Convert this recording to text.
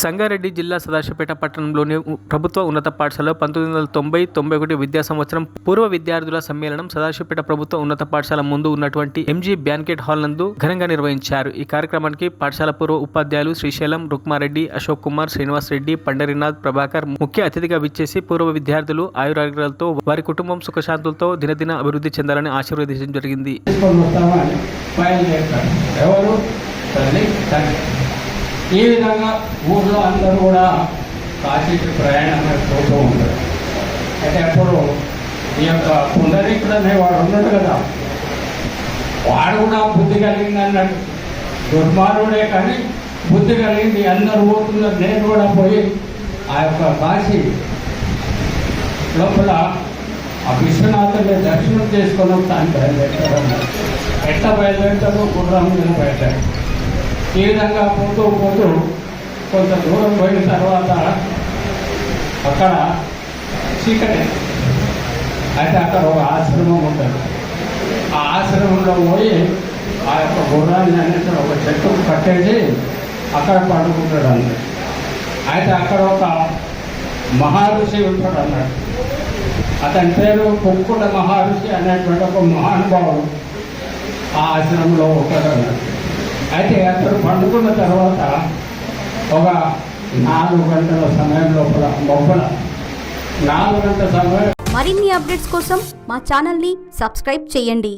సంగారెడ్డి జిల్లా సదాశివపేట పట్టణంలోని ప్రభుత్వ ఉన్నత పాఠశాలలో 1990-91 విద్యా సంవత్సరం పూర్వ విద్యార్థుల సమ్మేళనం సదాశివపేట ప్రభుత్వ ఉన్నత పాఠశాల ముందు ఉన్నటువంటి ఎంజీ బ్యాన్కెట్ హాల్ నందు ఘనంగా నిర్వహించారు. ఈ కార్యక్రమానికి పాఠశాల పూర్వ ఉపాధ్యాయులు శ్రీశైలం, రుక్మారెడ్డి, అశోక్ కుమార్, శ్రీనివాస్ రెడ్డి, పండరినాథ్, ప్రభాకర్ ముఖ్య అతిథిగా విచ్చేసి పూర్వ విద్యార్థులు ఆయురారోగ్యాలతో వారి కుటుంబం సుఖశాంతులతో దినదిన అభివృద్ధి చెందాలని ఆశీర్వదించడం జరిగింది. ఈ విధంగా ఊళ్ళో అందరూ కూడా కాశీకి ప్రయాణం పోతూ ఉంటారు. అయితే అప్పుడు ఈ యొక్క పుండరీకుడు అనేవాడు ఉన్నాడు కదా, వాడు కూడా బుద్ధి కలిగింది అన్నట్టు, దుర్మార్గుడే కానీ బుద్ధి కలిగింది. అందరూ పోతున్నారు, నేను కూడా పోయి ఆ యొక్క కాశీ లోపల ఆ విశ్వనాథుని దర్శనం చేసుకొని వస్తాను బయలుదేరుతాడు అన్నారు. ఎట్లా బయలుదేరుతాడు? గుర్రం మీద బయలుదేరు. ఈ విధంగా పోతూ పోతూ కొంత దూరం పోయిన తర్వాత అక్కడ చీకటి, అయితే అక్కడ ఒక ఆశ్రమం ఉంటుంది. ఆ ఆశ్రమంలో పోయి ఆ యొక్క గుర్రాన్ని అనేది ఒక చెట్టుకు కట్టేసి అక్కడ పండుకుంటాడు అన్నాడు. అయితే అక్కడ ఒక మహర్షి ఉంటాడు అన్నాడు. అతని పేరు కుక్కుట మహర్షి అనేటువంటి ఒక మహానుభావుడు ఆ ఆశ్రమంలో ఉంటాడు అన్నాడు. అయితే అతను పండుకున్న తర్వాత ఒక 4 గంటల సమయం లోపల 4 గంటల సమయం. మరిన్ని అప్డేట్స్ కోసం మా ఛానల్ని సబ్స్క్రైబ్ చేయండి.